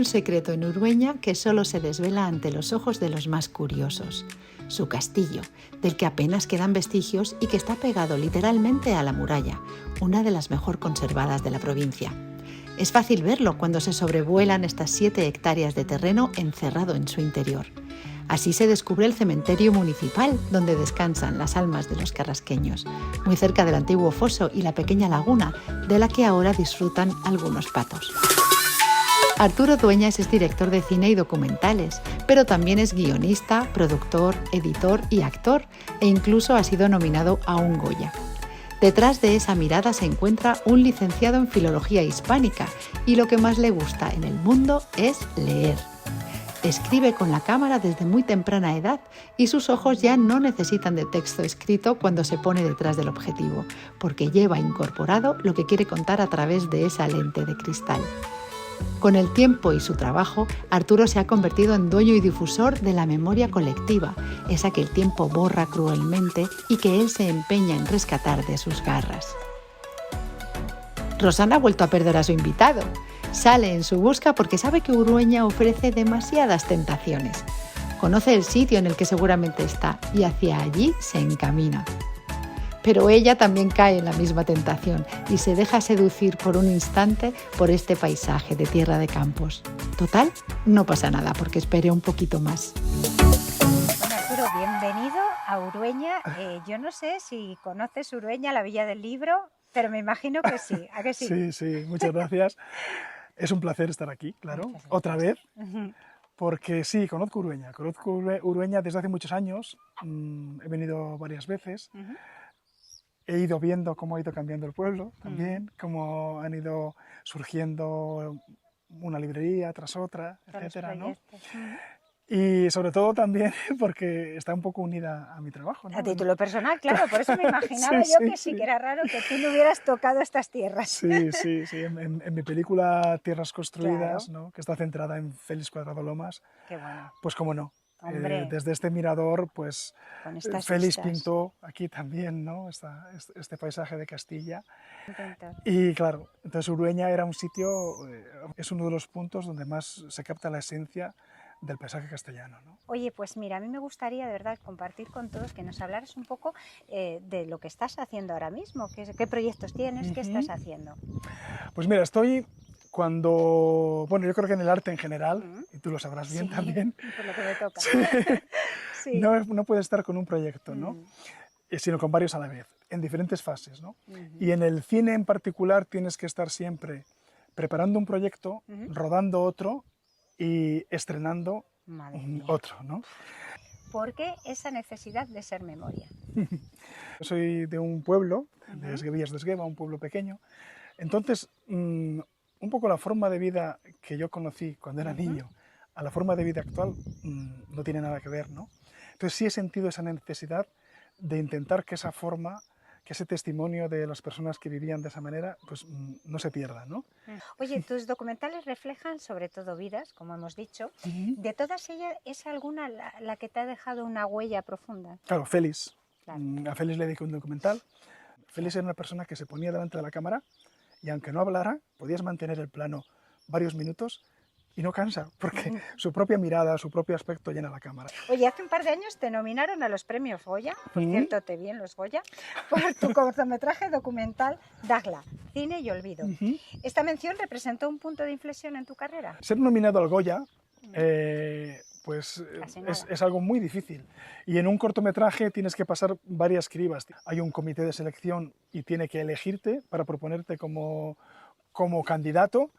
secreto en Urueña que solo se desvela ante los ojos de los más curiosos. Su castillo, del que apenas quedan vestigios y que está pegado literalmente a la muralla, una de las mejor conservadas de la provincia. Es fácil verlo cuando se sobrevuelan estas 7 hectáreas de terreno encerrado en su interior. Así se descubre el cementerio municipal, donde descansan las almas de los carrasqueños, muy cerca del antiguo foso y la pequeña laguna, de la que ahora disfrutan algunos patos. Arturo Dueñas es director de cine y documentales, pero también es guionista, productor, editor y actor, e incluso ha sido nominado a un Goya. Detrás de esa mirada se encuentra un licenciado en Filología Hispánica y lo que más le gusta en el mundo es leer. Escribe con la cámara desde muy temprana edad y sus ojos ya no necesitan de texto escrito cuando se pone detrás del objetivo, porque lleva incorporado lo que quiere contar a través de esa lente de cristal. Con el tiempo y su trabajo, Arturo se ha convertido en dueño y difusor de la memoria colectiva, esa que el tiempo borra cruelmente y que él se empeña en rescatar de sus garras. Rosana ha vuelto a perder a su invitado. Sale en su busca porque sabe que Urueña ofrece demasiadas tentaciones. Conoce el sitio en el que seguramente está y hacia allí se encamina. Pero ella también cae en la misma tentación y se deja seducir por un instante por este paisaje de tierra de campos. Total, no pasa nada porque espere un poquito más. Bueno, Arturo, bienvenido a Urueña. Yo no sé si conoces Urueña, la Villa del Libro, pero me imagino que sí. ¿A que sí? Sí, sí, muchas gracias. Es un placer estar aquí, claro, otra vez, porque sí, conozco Urueña. Conozco Urueña desde hace muchos años, he venido varias veces, he ido viendo cómo ha ido cambiando el pueblo también, cómo han ido surgiendo una librería tras otra, etcétera, ¿no? Y sobre todo también porque está un poco unida a mi trabajo, ¿no? A título personal, claro, por eso me imaginaba yo que sí, que era raro que tú no hubieras tocado estas tierras. Sí, sí, sí. En mi película Tierras Construidas, Claro. ¿no? Que está centrada en Félix Cuadrado Lomas, Qué bueno. pues cómo no. Hombre. Desde este mirador, pues Con estas Félix vistas. pintó aquí también, ¿no? Este paisaje de Castilla. Intento. Y claro, entonces Urueña era un sitio, es uno de los puntos donde más se capta la esencia del paisaje castellano, ¿no? Oye, pues mira, a mí me gustaría de verdad compartir con todos, que nos hablaras un poco de lo que estás haciendo ahora mismo, qué proyectos tienes, qué estás haciendo. Pues mira, estoy cuando, bueno, yo creo que en el arte en general, y tú lo sabrás bien también, Por lo que me toca. sí, Sí. no puedes estar con un proyecto, ¿no? Sino con varios a la vez, en diferentes fases, ¿no? Y en el cine en particular tienes que estar siempre preparando un proyecto, rodando otro y estrenando otro, ¿no? ¿Por qué esa necesidad de ser memoria? Yo soy de un pueblo, de Esguevillas de Esgueva, un pueblo pequeño. Entonces, un poco la forma de vida que yo conocí cuando era niño a la forma de vida actual no tiene nada que ver, ¿no? Entonces sí he sentido esa necesidad de intentar que esa forma, que ese testimonio de las personas que vivían de esa manera, pues no se pierda, ¿no? Oye, tus documentales reflejan sobre todo vidas, como hemos dicho. De todas ellas, ¿es alguna la que te ha dejado una huella profunda? Claro, Félix. Claro. A Félix le dediqué un documental. Félix era una persona que se ponía delante de la cámara y aunque no hablara, podías mantener el plano varios minutos y no cansa, porque su propia mirada, su propio aspecto llena la cámara. Oye, hace un par de años te nominaron a los premios Goya, por cierto, te vi en los Goya, por tu cortometraje documental Dagla, Cine y Olvido. ¿Esta mención representó un punto de inflexión en tu carrera? Ser nominado al Goya pues es algo muy difícil. Y en un cortometraje tienes que pasar varias cribas. Hay un comité de selección y tiene que elegirte para proponerte como candidato.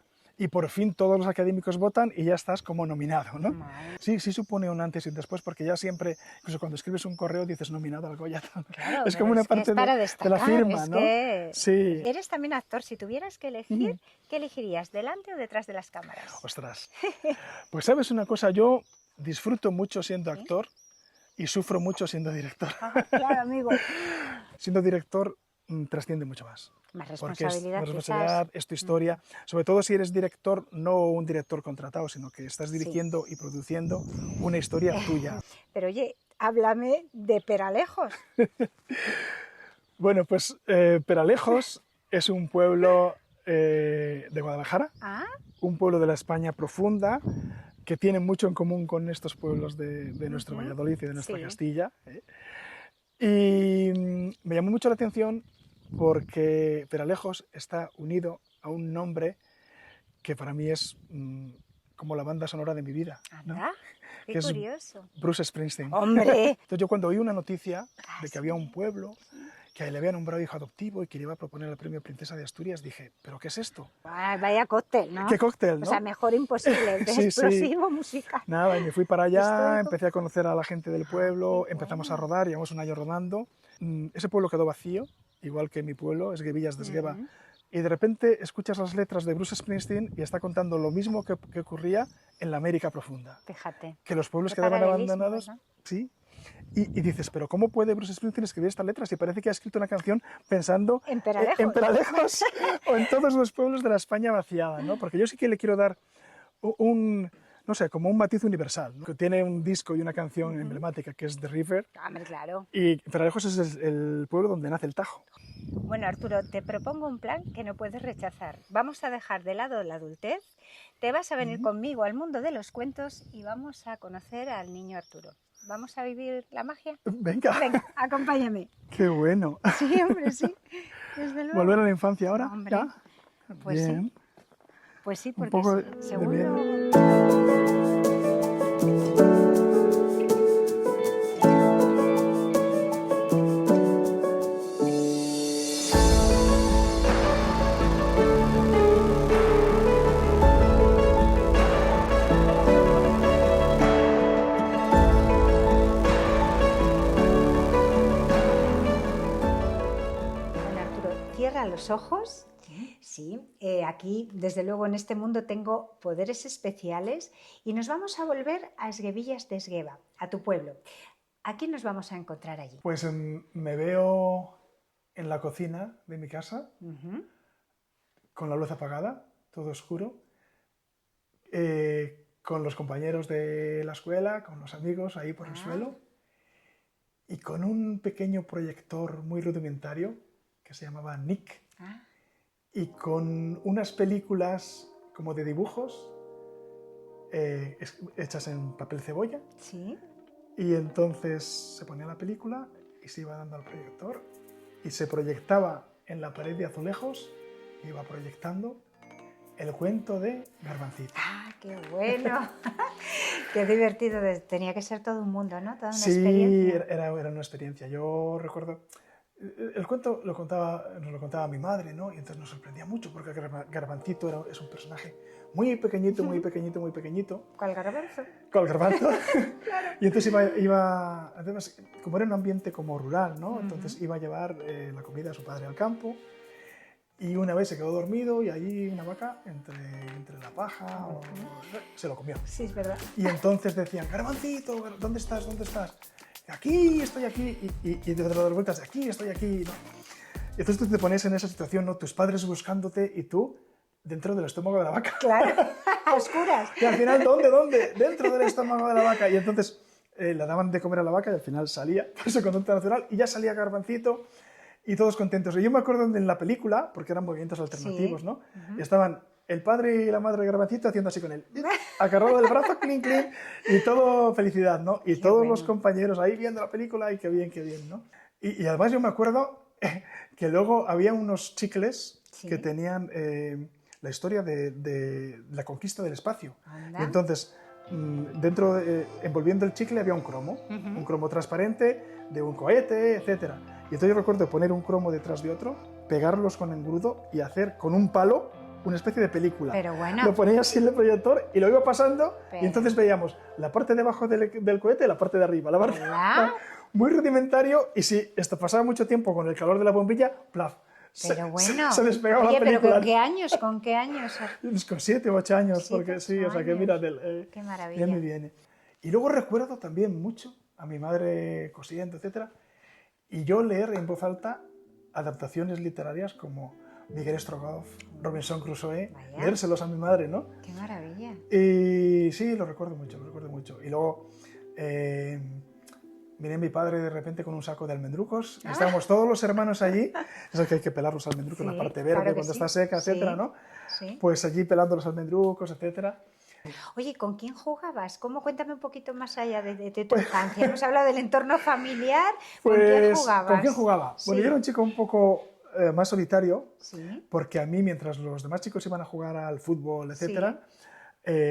Y por fin todos los académicos votan y ya estás como nominado, ¿no? Sí, sí supone un antes y un después, porque ya siempre, incluso cuando escribes un correo dices nominado al Goya. Claro, es como una parte de la firma, ¿no? Que sí. Eres también actor. Si tuvieras que elegir, ¿qué elegirías, delante o detrás de las cámaras? Ostras. Pues sabes una cosa, yo disfruto mucho siendo actor y sufro mucho siendo director. Claro, amigo. Siendo director trasciende mucho más. Más Porque responsabilidad, es tu historia, sobre todo si eres director, no un director contratado, sino que estás dirigiendo y produciendo una historia tuya. Pero oye, háblame de Peralejos. Bueno, pues Peralejos es un pueblo de Guadalajara, un pueblo de la España profunda, que tiene mucho en común con estos pueblos de nuestro Valladolid y de nuestra Castilla. Y me llamó mucho la atención porque Peralejos está unido a un nombre que para mí es como la banda sonora de mi vida, ¿no? Qué que curioso. Es Bruce Springsteen. ¡Hombre! Entonces yo cuando oí una noticia de que había un pueblo que le había nombrado hijo adoptivo y que le iba a proponer el premio Princesa de Asturias, dije, ¿pero qué es esto? Vaya cóctel, ¿no? ¿Qué cóctel, no? O sea, mejor imposible, de explosivo musical. Nada, y me fui para allá, Histórico. empecé a conocer a la gente del pueblo, empezamos a rodar, llevamos un año rodando. Ese pueblo quedó vacío, igual que mi pueblo, Esguevillas de Esgueva. Y de repente escuchas las letras de Bruce Springsteen y está contando lo mismo que ocurría en la América profunda. Fíjate. Que los pueblos Qué quedaban paralelismo, abandonados. ¿verdad? Sí. Y dices, pero ¿cómo puede Bruce Springsteen escribir estas letras? Y parece que ha escrito una canción pensando En Peralejos. en Peralejos o en todos los pueblos de la España vaciada, ¿no? Porque yo sí que le quiero dar no sé, como un matiz universal, ¿no? Que tiene un disco y una canción emblemática que es The River. Hombre, claro. Y Peralejos es el pueblo donde nace el Tajo. Bueno, Arturo, te propongo un plan que no puedes rechazar. Vamos a dejar de lado la adultez, te vas a venir conmigo al mundo de los cuentos y vamos a conocer al niño Arturo. ¿Vamos a vivir la magia? Venga. Venga, acompáñame. Qué bueno. Sí, hombre, sí. Desde luego. ¿Volver a la infancia ahora? Hombre, ¿Ya? pues Bien. sí. Pues sí, Un porque poco de seguro... miedo. Bueno, Arturo, cierra los ojos. Sí, aquí, desde luego, en este mundo tengo poderes especiales y nos vamos a volver a Esguevillas de Esgueva, a tu pueblo. ¿A quién nos vamos a encontrar allí? Pues me veo en la cocina de mi casa, con la luz apagada, todo oscuro, con los compañeros de la escuela, con los amigos ahí por el suelo, y con un pequeño proyector muy rudimentario que se llamaba Nick, y con unas películas como de dibujos hechas en papel cebolla. Sí. Y entonces se ponía la película y se iba dando al proyector y se proyectaba en la pared de azulejos, iba proyectando el cuento de Garbancito. ¡Ah, qué bueno! Qué divertido. Tenía que ser todo un mundo, ¿no? Toda una Sí, experiencia. era una experiencia. Yo recuerdo, el cuento nos lo contaba mi madre, ¿no? Y entonces nos sorprendía mucho porque Garbancito es un personaje muy pequeñito, muy pequeñito, muy pequeñito. ¿Cuál garbanzo? Con el garbanzo. Y entonces además, como era un ambiente como rural, ¿no? Entonces iba a llevar la comida a su padre al campo y una vez se quedó dormido y allí una vaca entre la paja se lo comió. Sí, es verdad. Y entonces decían, Garbancito, ¿dónde estás? ¿Dónde estás? Aquí, estoy aquí. Y de las vueltas, aquí, estoy aquí, ¿no? Y entonces tú te pones en esa situación, ¿no? Tus padres buscándote y tú dentro del estómago de la vaca. Claro, a oscuras. Y al final, ¿dónde? Dentro del estómago de la vaca. Y entonces le daban de comer a la vaca y al final salía por su conducta natural y ya salía Garbancito y todos contentos. Y yo me acuerdo en la película, porque eran movimientos alternativos, ¿no? Y estaban el padre y la madre de Garbancito haciendo así con él, agarrado del brazo, clink, clink, y todo felicidad, ¿no? Y todos los compañeros ahí viendo la película y qué bien, ¿no? Y además yo me acuerdo que luego había unos chicles que tenían la historia de la conquista del espacio. Anda. Y entonces, envolviendo el chicle había un cromo transparente de un cohete, etc. Y entonces yo recuerdo poner un cromo detrás de otro, pegarlos con engrudo y hacer con un palo una especie de película. Pero bueno. Lo ponía así en el proyector y lo iba pasando y entonces veíamos la parte de abajo del cohete y la parte de arriba. La parte muy rudimentario y si esto pasaba mucho tiempo con el calor de la bombilla, plaf. Pero bueno. Se despegaba Oye, la película. pero ¿con qué años? Con 7 u 8 años, 7, porque sí, 8 o sea que años. mira, Qué maravilla. me viene. Y luego recuerdo también mucho a mi madre cosiendo, etcétera, y yo leer en voz alta adaptaciones literarias como Miguel Strogoff, Robinson Crusoe, leérselos a mi madre, ¿no? Qué maravilla. Y sí, lo recuerdo mucho. Y luego miré a mi padre de repente con un saco de almendrucos, y estábamos todos los hermanos allí, eso que hay que pelar los almendrucos, la parte verde, claro que cuando sí. está seca, etcétera, ¿no? Sí. Pues allí pelando los almendrucos, etcétera. Oye, ¿con quién jugabas? Cuéntame un poquito más allá de tu infancia. Hemos hablado del entorno familiar. ¿Con quién Pues, jugabas? ¿con quién jugaba? Sí. Bueno, yo era un chico un poco más solitario, Sí. porque a mí, mientras los demás chicos iban a jugar al fútbol, etcétera,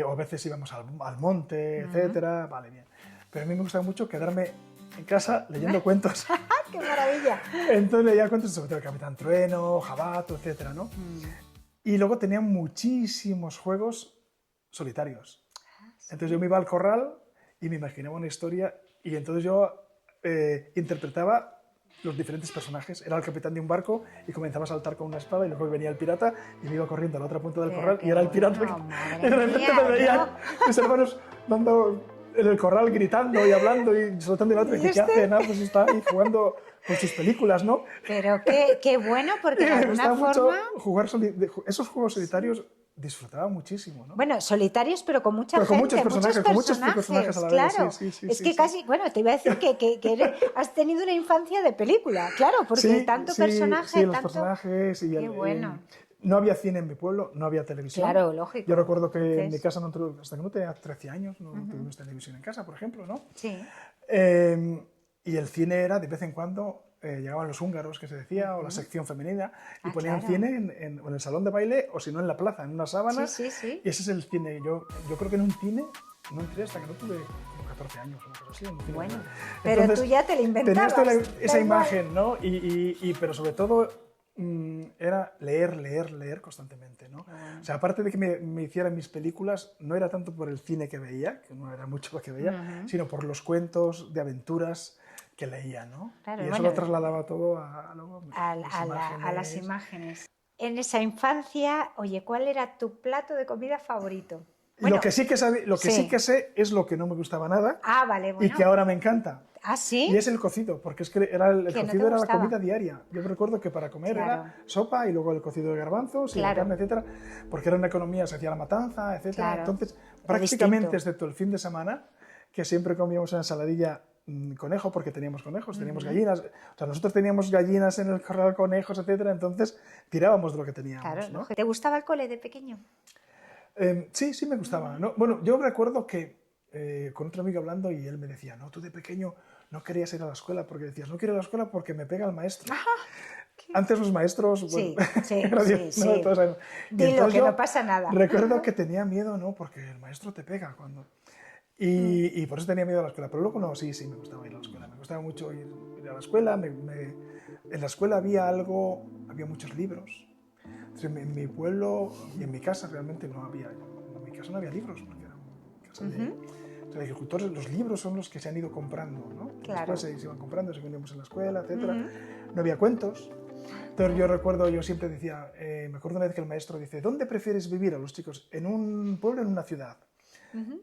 o a veces íbamos al monte, etcétera, vale, bien. Pero a mí me gustaba mucho quedarme en casa leyendo cuentos. ¡Qué maravilla! Entonces leía cuentos sobre todo el Capitán Trueno, Jabato, etcétera, ¿no? Y luego tenía muchísimos juegos solitarios. Entonces yo me iba al corral y me imaginaba una historia y entonces yo interpretaba los diferentes personajes. Era el capitán de un barco y comenzaba a saltar con una espada y luego venía el pirata y me iba corriendo a la otra punta del corral y era el pirata. Y de repente me veían mis hermanos dando en el corral gritando y hablando y soltando el otro y dije, ¿qué hace? Nada, pues está ahí jugando con sus películas, ¿no? Pero qué bueno, porque de Me alguna gustaba mucho forma... jugar esos juegos solitarios. Disfrutaba muchísimo, ¿no? Bueno, solitarios, pero con mucha Pero con gente, muchos personajes a la vez, claro. sí, Es que casi, bueno, te iba a decir que has tenido una infancia de película, claro, porque tanto personaje, sí, los tanto... personajes y Qué bueno. No había cine en mi pueblo, no había televisión. Claro, lógico. Yo recuerdo que en Entonces- mi casa, hasta que no tenía 13 años, no tuvimos televisión en casa, por ejemplo, ¿no? Sí. Y el cine era, de vez en cuando, llegaban los húngaros, que se decía, o la sección femenina, y ponían claro. cine en el salón de baile, o si no en la plaza, en una sábana. Sí, sí, sí. Y ese es el cine. Yo creo que en un cine no entré hasta que no tuve como 14 años, una cosa así. En un cine. Bueno, pero tú ya te lo inventabas. Tenías toda esa da igual. imagen, ¿no? Pero sobre todo era leer constantemente, ¿no? O sea, aparte de que me hicieran mis películas, no era tanto por el cine que veía, que no era mucho lo que veía, sino por los cuentos de aventuras que leía, ¿no? Claro, y eso bueno, lo trasladaba todo a las imágenes. En esa infancia, oye, ¿cuál era tu plato de comida favorito? Bueno, lo que sí que sí que sé es lo que no me gustaba nada vale, bueno. y que ahora me encanta. ¿Sí? Y es el cocido, porque es que el ¿Que no te cocido era la gustaba? comida diaria. Yo recuerdo que para comer Claro. era sopa y luego el cocido de garbanzos y la Claro. carne, etcétera, porque era una economía, se hacía la matanza, etcétera. Claro. Entonces, Era prácticamente, distinto. excepto el fin de semana, que siempre comíamos una ensaladilla conejo, porque teníamos conejos, teníamos gallinas. O sea, nosotros teníamos gallinas en el corral, conejos, etcétera, entonces tirábamos de lo que teníamos, Claro, ¿no? ¿te gustaba el cole de pequeño? Sí, me gustaba, ¿no? Bueno, yo recuerdo que con otro amigo hablando y él me decía, no, tú de pequeño no querías ir a la escuela porque decías, no quiero ir a la escuela porque me pega el maestro. Antes los maestros... Sí, bueno, sí, gracias, sí, ¿no? sí. Todos sabemos. Y Dilo, entonces que yo no pasa nada. Recuerdo que tenía miedo, ¿no? Porque el maestro te pega cuando... Y por eso tenía miedo a la escuela. Pero luego no, sí, me gustaba ir a la escuela. Me gustaba mucho ir a la escuela. En la escuela había muchos libros. Entonces, en mi pueblo y en mi casa realmente no había... En mi casa no había libros, porque era una casa de agricultores. Los libros son los que se han ido comprando, ¿no? Claro. Después se iban comprando, se vendíamos en la escuela, etcétera. No había cuentos. Entonces yo siempre decía, me acuerdo una vez que el maestro dice, ¿dónde prefieres vivir a los chicos? ¿En un pueblo o en una ciudad?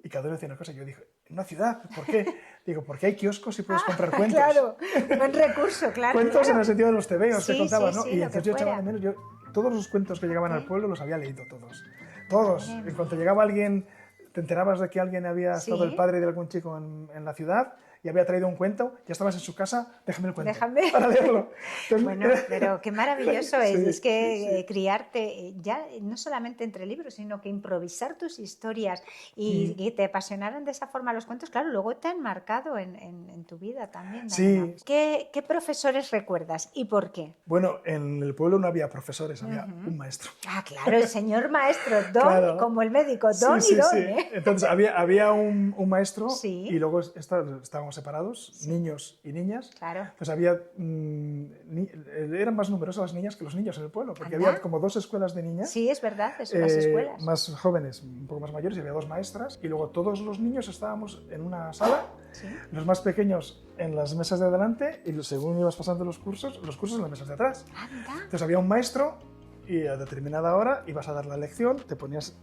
Y cada uno decía una cosa, y yo dije, ¿en una ciudad? ¿Por qué? Digo, porque hay kioscos y puedes comprar cuentos. Claro, buen recurso, claro. Cuentos claro. en el sentido de los tebeos que Sí, contaban, sí, ¿no? sí, Y lo entonces que yo echaba de fuera. menos, todos los cuentos que llegaban al pueblo los había leído todos. Todos. En cuanto llegaba alguien, te enterabas de que alguien había estado el padre de algún chico en la ciudad y había traído un cuento, ya estabas en su casa, déjame el cuento Déjame. para leerlo. Entonces, Bueno, pero qué maravilloso es. Sí, Es que sí. criarte ya no solamente entre libros, sino que improvisar tus historias y que te apasionaran de esa forma los cuentos, claro, luego te han marcado en tu vida también. Sí. Daniela. ¿Qué profesores recuerdas y por qué? Bueno, en el pueblo no había profesores, había un maestro. Claro, el señor maestro, don, Claro. como el médico, don Sí, y don. sí. ¿eh? Entonces había un maestro Sí. y luego estábamos separados, niños y niñas. Claro. Pues había, eran más numerosas las niñas que los niños en el pueblo, porque Anda. había como 2 escuelas de niñas. Sí, es verdad, son las escuelas. Más jóvenes, un poco más mayores, y había 2 maestras, y luego todos los niños estábamos en una sala, Sí. los más pequeños en las mesas de adelante, y según ibas pasando los cursos en las mesas de atrás. Anda. Entonces había un maestro, y a determinada hora ibas a dar la lección, te ponías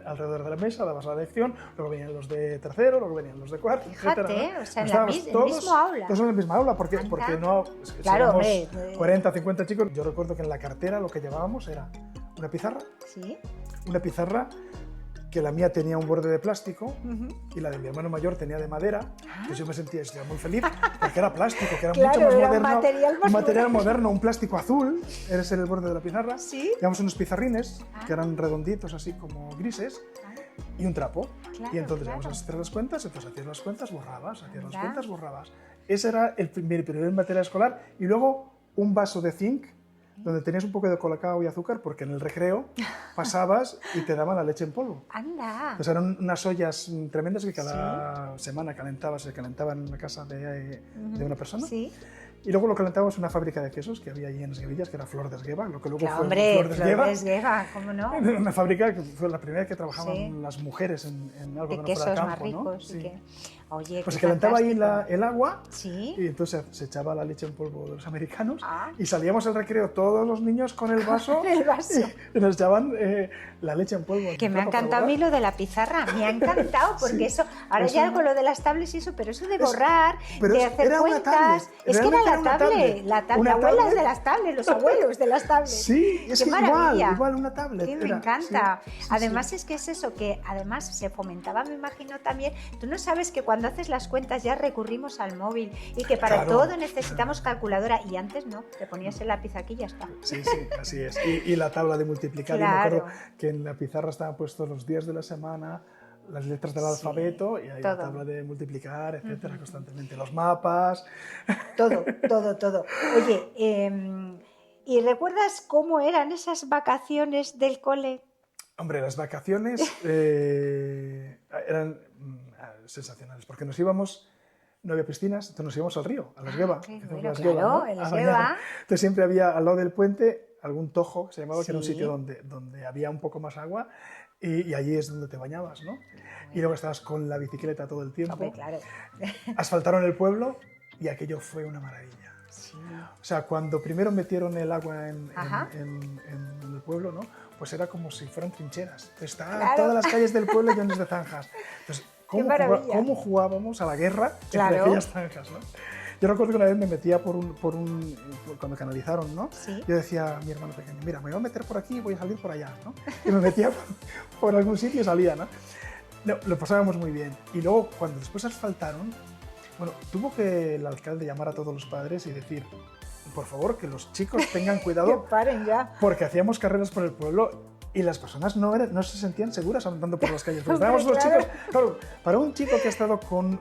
alrededor de la mesa, dabas la lección, luego venían los de tercero, luego venían los de cuarto, Fíjate, etcétera, ¿no? o sea, en Estábamos el mismo aula. Todos en la misma aula, porque Anda. no... Claro, éramos hombre, 40, 50 chicos. Yo recuerdo que en la cartera lo que llevábamos era una pizarra que la mía tenía un borde de plástico y la de mi hermano mayor tenía de madera. Entonces yo me sentía muy feliz porque era plástico, que era mucho más moderno. Un material moderno, un plástico azul, ese era el borde de la pizarra. ¿Sí? Llevamos unos pizarrines que eran redonditos, así como grises, y un trapo. Y entonces íbamos a hacer las cuentas, entonces hacías las cuentas, borrabas, hacías las cuentas, borrabas. Ese era mi primer material escolar. Y luego un vaso de zinc donde tenías un poco de colacao y azúcar, porque en el recreo pasabas y te daban la leche en polvo. ¡Anda! Entonces eran unas ollas tremendas que cada semana se calentaban en la casa de una persona. Sí. Y luego lo calentábamos en una fábrica de quesos que había allí en Esguevillas, que era Flor de Esgueva, lo que luego Claro, fue hombre, Flor de Esgueva, ¿cómo no? Una fábrica que fue la primera que trabajaban las mujeres en algo de que no quesos fuera campo, más ricos. ¿no? Sí. Oye, pues se calentaba ahí el agua ¿sí? y entonces se echaba la leche en polvo de los americanos y salíamos al recreo todos los niños con el vaso, y nos echaban la leche en polvo. Que me ha encantado a mí lo de la pizarra, me ha encantado, porque eso, ahora ya con lo de las tablets y eso, pero eso de borrar, de hacer cuentas, es que era la tablet, la abuela es de las tablets, los abuelos de las tablets. Sí, es qué que igual una tablet. Sí, me encanta. Además es que es eso, que además se fomentaba, me imagino también, tú no sabes que cuando haces las cuentas ya recurrimos al móvil y que para todo necesitamos calculadora y antes no, te ponías el lápiz aquí y ya está. Sí, así es. Y la tabla de multiplicar, yo me acuerdo que en la pizarra estaban puestos los días de la semana, las letras del alfabeto y ahí la tabla de multiplicar, etcétera, constantemente, los mapas. Todo. Oye, ¿y recuerdas cómo eran esas vacaciones del cole? Hombre, las vacaciones eran sensacionales, porque nos íbamos, no había piscinas, entonces nos íbamos al río, a la Esgueva. Claro, en la Esgueva. Entonces siempre había al lado del puente algún tojo, que se llamaba, que era un sitio donde había un poco más agua y allí es donde te bañabas, ¿no? Y luego estabas con la bicicleta todo el tiempo. Hombre, claro. Asfaltaron el pueblo y aquello fue una maravilla. Sí. O sea, cuando primero metieron el agua en el pueblo, ¿no? Pues era como si fueran trincheras. Estaban todas las calles del pueblo llenas de zanjas. Entonces, ¿cómo jugábamos a la guerra entre aquellas zanjas, ¿no? Yo recuerdo que una vez me metía cuando canalizaron, ¿no? ¿Sí? Yo decía a mi hermano pequeño, mira, me voy a meter por aquí y voy a salir por allá, ¿no? Y me metía por algún sitio y salía, ¿no? Lo pasábamos muy bien. Y luego, cuando después asfaltaron, bueno, tuvo que el alcalde llamar a todos los padres y decir, por favor, que los chicos tengan cuidado, que paren ya. Porque hacíamos carreras por el pueblo y las personas no se sentían seguras andando por las calles. Pues estábamos los chicos, claro, para un chico que ha estado con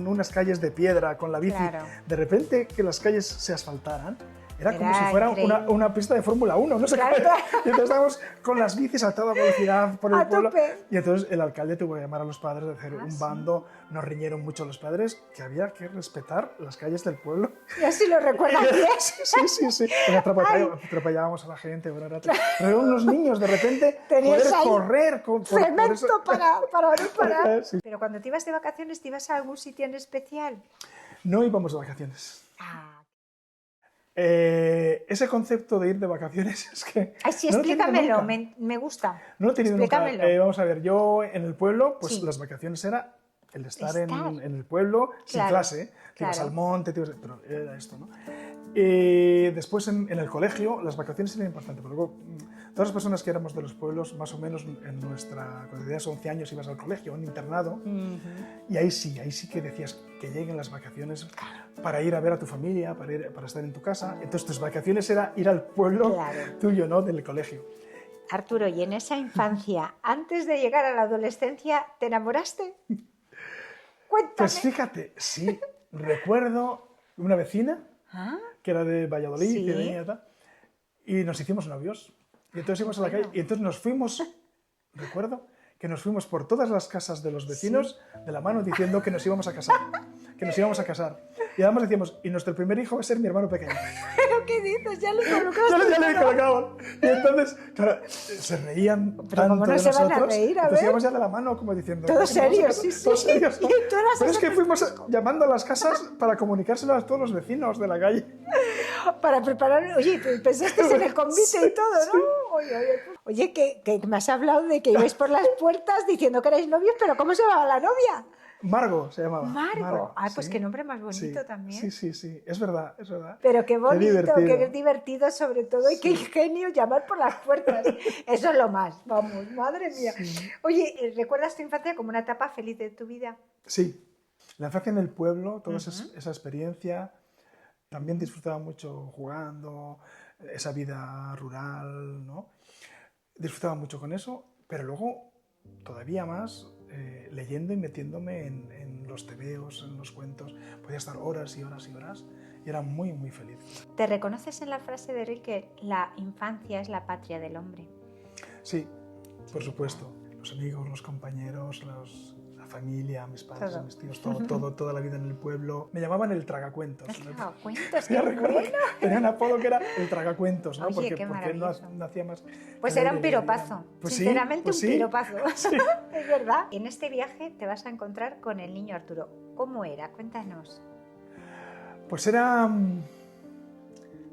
unas calles de piedra, con la bici, de repente que las calles se asfaltaran, era como si fuera una pista de Fórmula 1, no sé qué. Y entonces estábamos con las bicis a toda velocidad por el pueblo. Y entonces el alcalde tuvo que llamar a los padres, de hacer un bando, nos riñeron mucho los padres, que había que respetar las calles del pueblo. Y así lo recuerdan bien. Sí. Atropellábamos a la gente, pero unos niños de repente poder correr. Cemento para no parar. Sí. Pero cuando te ibas de vacaciones, ¿te ibas a algún sitio en especial? No íbamos de vacaciones. Ese concepto de ir de vacaciones es que... Ay, sí, explícamelo, me gusta. No lo he tenido nunca. Vamos a ver, yo en el pueblo, pues las vacaciones era el estar en el pueblo sin clase. Te ibas al monte, pero era esto, ¿no? Después en el colegio las vacaciones eran importantes, pero luego todas las personas que éramos de los pueblos, más o menos cuando tenías 11 años ibas al colegio, a un internado, y ahí sí que decías que lleguen las vacaciones para ir a ver a tu familia, para estar en tu casa. Entonces tus vacaciones era ir al pueblo tuyo, ¿no? Del colegio. Arturo, ¿y en esa infancia, antes de llegar a la adolescencia, te enamoraste? Cuéntame. Pues fíjate, sí, recuerdo una vecina que era de Valladolid, que venía, y nos hicimos novios. Y entonces íbamos a la calle y entonces nos fuimos, recuerdo, que nos fuimos por todas las casas de los vecinos de la mano diciendo que nos íbamos a casar, Y además decíamos, y nuestro primer hijo va a ser mi hermano pequeño. ¿Pero qué dices? ¿Ya le colocaste? Ya le colocamos. Y entonces, claro, se reían pero tanto no de se nosotros. van a reír, a ver. Entonces íbamos ya de la mano como diciendo... Todo serio, sí. Todos serios, ¿no? Pero es que fuimos persona. llamando a las casas para comunicárselo a todos los vecinos de la calle. Para preparar... Oye, pensaste en el convite y todo, ¿no? Oye, que me has hablado de que ibais por las puertas diciendo que erais novios, pero ¿cómo se llamaba la novia? Margo se llamaba. Margo. Ah, pues sí. qué nombre más bonito Sí, también. sí, es verdad, es verdad. Pero qué bonito, divertido. qué divertido sobre todo y qué ingenio llamar por las puertas. Eso es lo más, vamos, madre mía. Sí. Oye, ¿recuerdas tu infancia como una etapa feliz de tu vida? Sí, la infancia en el pueblo, toda esa experiencia, también disfrutaba mucho jugando, esa vida rural, ¿no? Disfrutaba mucho con eso, pero luego todavía más leyendo y metiéndome en los tebeos, en los cuentos. Podía estar horas y horas y horas y era muy, muy feliz. ¿Te reconoces en la frase de Rilke, la infancia es la patria del hombre? Sí, por supuesto. Los amigos, los compañeros, la familia, mis padres, Todo. mis tíos, toda la vida en el pueblo. Me llamaban el tragacuentos. El tragacuentos, Ya qué recuerdo bueno. que tenía un apodo que era el tragacuentos, ¿no? Oye, porque qué no, maravilloso. no hacía más. Pues que era un leer y leer. piropazo, Pues sinceramente pues un sí. piropazo. Sí. Es verdad. En este viaje te vas a encontrar con el niño Arturo. ¿Cómo era? Cuéntanos. Pues era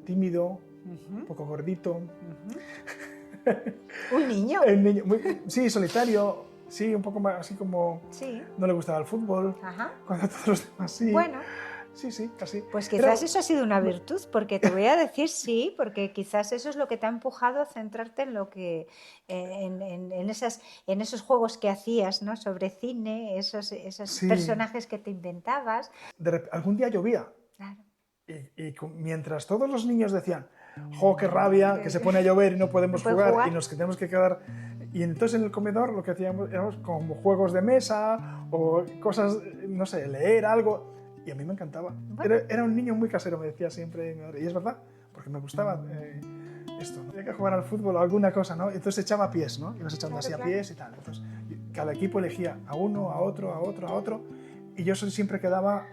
tímido, un poco gordito. Un niño. El niño, sí, solitario, sí, un poco más así como Sí. no le gustaba el fútbol, Ajá. cuando todos los demás sí. Bueno, Sí, casi. pues quizás eso ha sido una virtud, porque te voy a decir sí, porque quizás eso es lo que te ha empujado a centrarte en lo que en esos juegos que hacías, ¿no? Sobre cine, esos Sí. personajes que te inventabas. Algún día llovía Claro. y mientras todos los niños decían, ¡jo, qué rabia, que se pone a llover y no podemos ¿No puedes jugar jugar? y nos tenemos que quedar! Y entonces en el comedor lo que hacíamos éramos como juegos de mesa o cosas, no sé, leer algo. Y a mí me encantaba. Bueno. Era un niño muy casero, me decía siempre mi madre. Y es verdad, porque me gustaba esto, ¿no? Tenía que jugar al fútbol o alguna cosa, ¿no? Entonces echaba pies, ¿no? Ibas echando así a pies y tal. Entonces cada equipo elegía a uno, a otro, a otro, a otro. Y yo siempre quedaba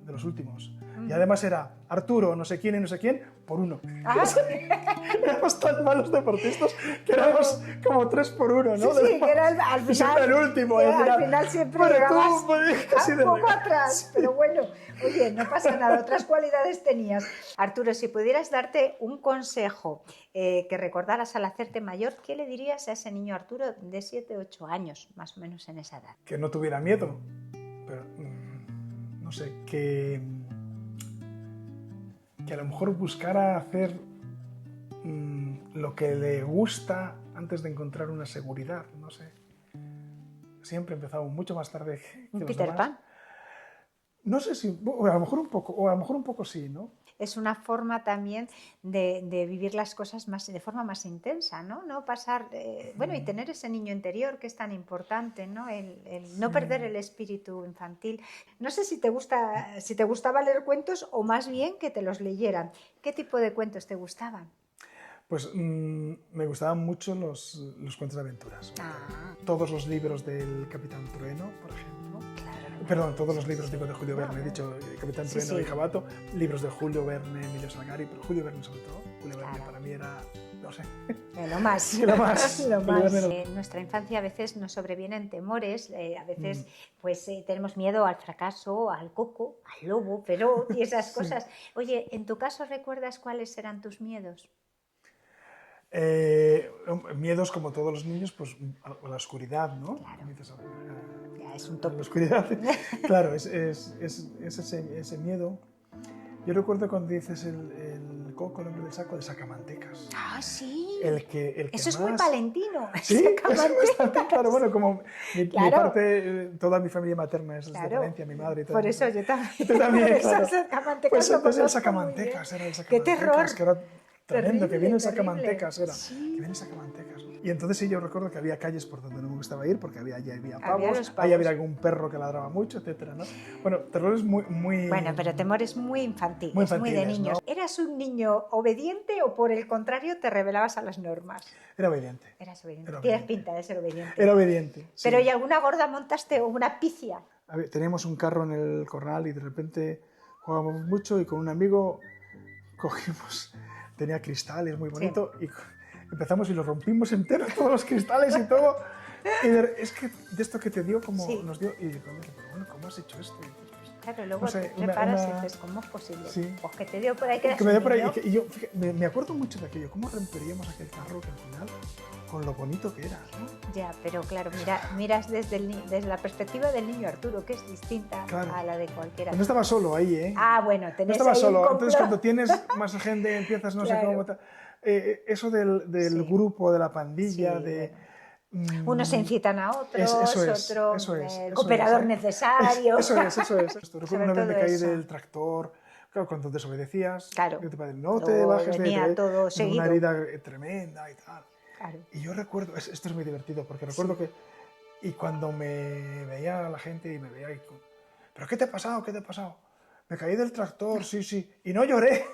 de los últimos. Y además era Arturo, no sé quién y no sé quién, por uno. Ah, sí. Éramos tan malos deportistas que éramos como 3 por 1, ¿no? Sí, que era al Y siempre final, el último. al final siempre bueno, llegabas tú, casi un de poco regalo. atrás, pero bueno, oye, no pasa nada, otras cualidades tenías. Arturo, si pudieras darte un consejo que recordaras al hacerte mayor, ¿qué le dirías a ese niño Arturo de 7, 8 años, más o menos en esa edad? Que no tuviera miedo, pero no sé, que a lo mejor buscara hacer lo que le gusta antes de encontrar una seguridad, no sé. Siempre he empezado mucho más tarde que ¿Un los Peter demás. Pan? No sé si, a lo mejor un poco, o a lo mejor un poco sí, ¿no? Es una forma también de vivir las cosas más, de forma más intensa, ¿no? No pasar, bueno, y tener ese niño interior que es tan importante, ¿no? El no perder el espíritu infantil. No sé si te gustaba leer cuentos o más bien que te los leyeran. ¿Qué tipo de cuentos te gustaban? Pues me gustaban mucho los cuentos de aventuras. Todos los libros del Capitán Trueno, por ejemplo. Perdón, todos los libros, digo, de Julio Verne, he dicho Capitán Trueno y Jabato, libros de Julio Verne, Emilio Salgari, pero Julio Verne sobre todo. Julio Verne para mí era, no sé. Lo más. Lo más. Lo más. En nuestra infancia a veces nos sobrevienen temores, a veces pues tenemos miedo al fracaso, al coco, al lobo, feroz y esas cosas. Oye, ¿en tu caso recuerdas cuáles eran tus miedos? Miedos como todos los niños, pues a la oscuridad, ¿no? Claro. Ya es un tope. La oscuridad, claro, es ese miedo. Yo recuerdo cuando dices el coco, el hombre del saco, el sacamantecas. Ah, sí. El que eso es más... muy palentino. Sí, claro, bueno, como mi parte, toda mi familia materna es de Valencia, mi madre y todo. Por eso yo también. Tú también, claro. Pues entonces el sacamantecas era el sacamantecas. ¡Qué terror! Que era tremendo, que viene el terrible. sacamantecas, era. Sí. Que viene el sacamantecas. Y entonces sí, yo recuerdo que había calles por donde no me gustaba ir, porque había Había pavos, ahí había algún perro que ladraba mucho, etcétera, ¿no? Bueno, terrores muy... Bueno, pero temores muy infantiles, muy de niños. ¿no? ¿Eras un niño obediente o por el contrario te rebelabas a las normas? Era obediente. Eras obediente. Tienes pinta de ser obediente. Era obediente, sí. Pero ¿y alguna gorda montaste o una picia? A ver, teníamos un carro en el corral y de repente jugábamos mucho y con un amigo cogimos... Tenía cristales muy bonito y empezamos y los rompimos enteros, todos los cristales y todo. Y es que de esto que te dio, como nos dio, y digo, bueno, ¿cómo has hecho esto? Claro, luego no sé, te preparas y dices, ¿cómo es posible? Sí. Pues que te dio por ahí que me dio por ahí, y yo me acuerdo mucho de aquello, ¿cómo romperíamos aquel carro que al final con lo bonito que era, ¿no? Ya, pero claro, miras desde la perspectiva del niño Arturo, que es distinta a la de cualquiera. No estaba solo ahí, ¿eh? Ah, bueno, tenés no estaba ahí solo. un Entonces, cuando tienes más gente, empiezas no sé cómo... eso del grupo, de la pandilla, unos se incitan a otros, otro el cooperador necesario. Eso es. Recuerdo una vez me caí del tractor, claro, cuando desobedecías, no te bajes de ahí, todo una herida tremenda y tal. Claro. Y yo recuerdo, esto es muy divertido, porque recuerdo que, y cuando me veía la gente y me veía, ¿pero qué te ha pasado? ¿Qué te ha pasado? Me caí del tractor, sí, y no lloré.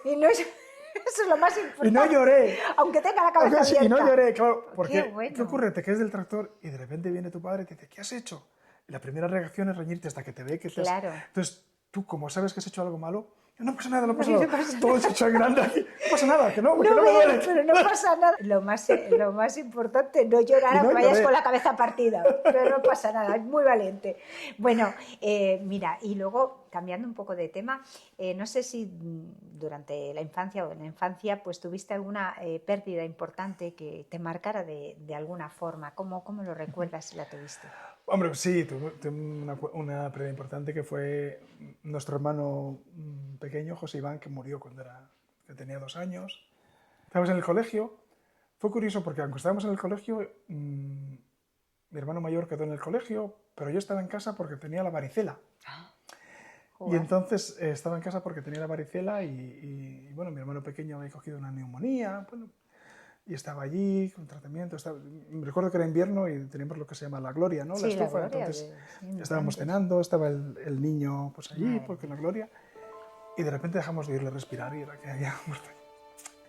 Eso es lo más importante. Y no lloré. Aunque tenga la cabeza abierta. Y no lloré, claro. Porque, bueno. ¿qué ocurre? Te caes del tractor y de repente viene tu padre y te dice, ¿qué has hecho? Y la primera reacción es reñirte hasta que te ve que te Entonces, tú, como sabes que has hecho algo malo, no pasa nada, no pasa nada. Todo se echa grande aquí. No pasa nada, que no me duele. Pero no pasa nada. Lo más importante, no llorar aunque vayas con la cabeza partida. Pero no pasa nada, es muy valiente. Bueno, mira, y luego, cambiando un poco de tema, no sé si durante la infancia o en la infancia pues tuviste alguna pérdida importante que te marcara de alguna forma. ¿Cómo lo recuerdas si la tuviste? Hombre, sí, tuve una pérdida importante que fue nuestro hermano pequeño, José Iván, que murió cuando que tenía 2 años. Estábamos en el colegio. Fue curioso porque aunque estábamos en el colegio, mi hermano mayor quedó en el colegio, pero yo estaba en casa porque tenía la varicela. Y entonces estaba en casa porque tenía la varicela y bueno, mi hermano pequeño había cogido una neumonía, bueno, y estaba allí con tratamiento. Recuerdo que era invierno y teníamos lo que se llama la gloria, ¿no? Sí, la estufa. la gloria, entonces estábamos cenando, estaba el niño pues allí, porque la gloria, y de repente dejamos de oírle respirar y era que había muerto.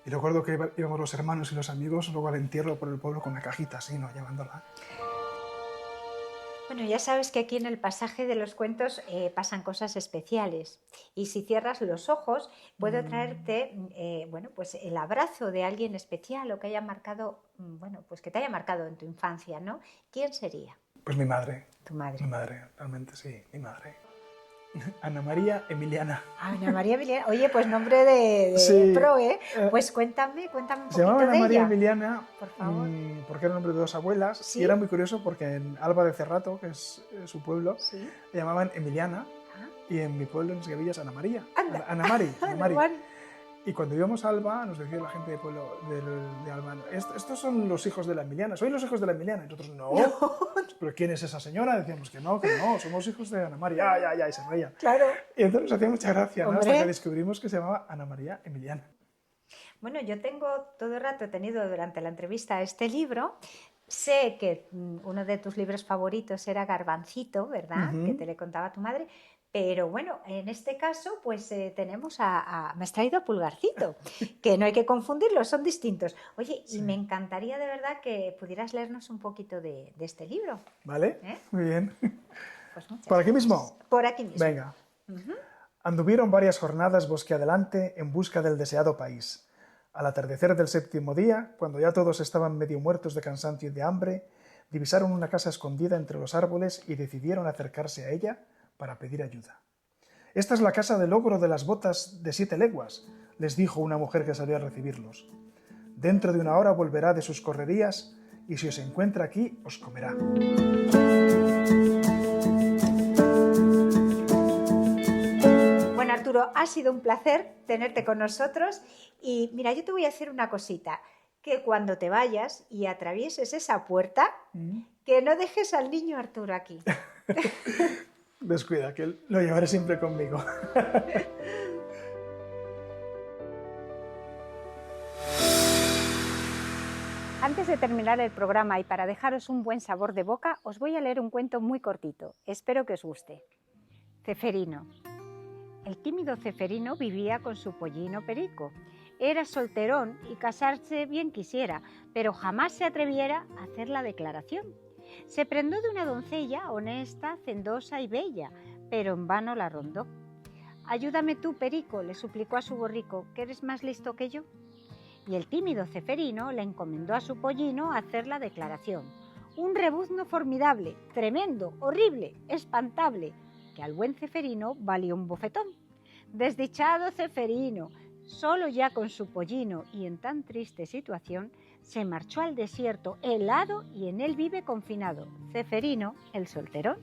Y recuerdo que íbamos los hermanos y los amigos luego al entierro por el pueblo con una cajita así, ¿no? Llamándola. Bueno, ya sabes que aquí en el pasaje de los cuentos pasan cosas especiales y si cierras los ojos puedo traerte bueno, pues el abrazo de alguien especial o que haya marcado, bueno, pues que te haya marcado en tu infancia, ¿no? ¿Quién sería? Pues mi madre. ¿Tu madre? Mi madre, realmente sí, mi madre. Ana María Emiliana. Ana María Emiliana. Oye, pues nombre de pro, ¿eh? Pues cuéntame un poquito de ella. Se llamaba Ana María Emiliana, por favor, porque era el nombre de 2 abuelas. ¿Sí? Y era muy curioso porque en Alba de Cerrato, que es su pueblo, ¿Sí? le llamaban Emiliana. Y en mi pueblo, en Sevillas, Ana María. Anda. Ana Mari. Y cuando íbamos a Alba, nos decía la gente del pueblo de Alba, estos son los hijos de la Emiliana, ¿sois los hijos de la Emiliana? Y nosotros, no. ¿Pero quién es esa señora? Decíamos que no, somos hijos de Ana María, ya, y se reían. Claro. Y entonces nos hacía mucha gracia, ¿no? Hasta que descubrimos que se llamaba Ana María Emiliana. Bueno, yo tengo todo el rato tenido durante la entrevista este libro. Sé que uno de tus libros favoritos era Garbancito, ¿verdad? Que te le contaba a tu madre. Pero bueno, en este caso, pues tenemos me has traído a Pulgarcito, que no hay que confundirlos, son distintos. Oye, sí. Y me encantaría de verdad que pudieras leernos un poquito de este libro. ¿Vale? Muy bien. Pues ¿Por aquí mismo? Por aquí mismo. Venga. Anduvieron varias jornadas bosque adelante en busca del deseado país. Al atardecer del 7º día, cuando ya todos estaban medio muertos de cansancio y de hambre, divisaron una casa escondida entre los árboles y decidieron acercarse a ella para pedir ayuda. «Esta es la casa del ogro de las botas de 7 leguas», les dijo una mujer que salió a recibirlos. «Dentro de 1 hora volverá de sus correrías y si os encuentra aquí, os comerá». Bueno, Arturo, ha sido un placer tenerte con nosotros y mira, yo te voy a hacer una cosita, que cuando te vayas y atravieses esa puerta, que no dejes al niño Arturo aquí. Descuida, que lo llevaré siempre conmigo. Antes de terminar el programa y para dejaros un buen sabor de boca, os voy a leer un cuento muy cortito. Espero que os guste. Ceferino. El tímido Ceferino vivía con su pollino Perico. Era solterón y casarse bien quisiera, pero jamás se atreviera a hacer la declaración. Se prendó de una doncella honesta, cendosa y bella, pero en vano la rondó. «Ayúdame tú, Perico», le suplicó a su borrico, «que eres más listo que yo». Y el tímido Ceferino le encomendó a su pollino hacer la declaración. Un rebuzno formidable, tremendo, horrible, espantable, que al buen Ceferino valió un bofetón. Desdichado Ceferino, solo ya con su pollino y en tan triste situación, se marchó al desierto helado y en él vive confinado. Ceferino, el solterón.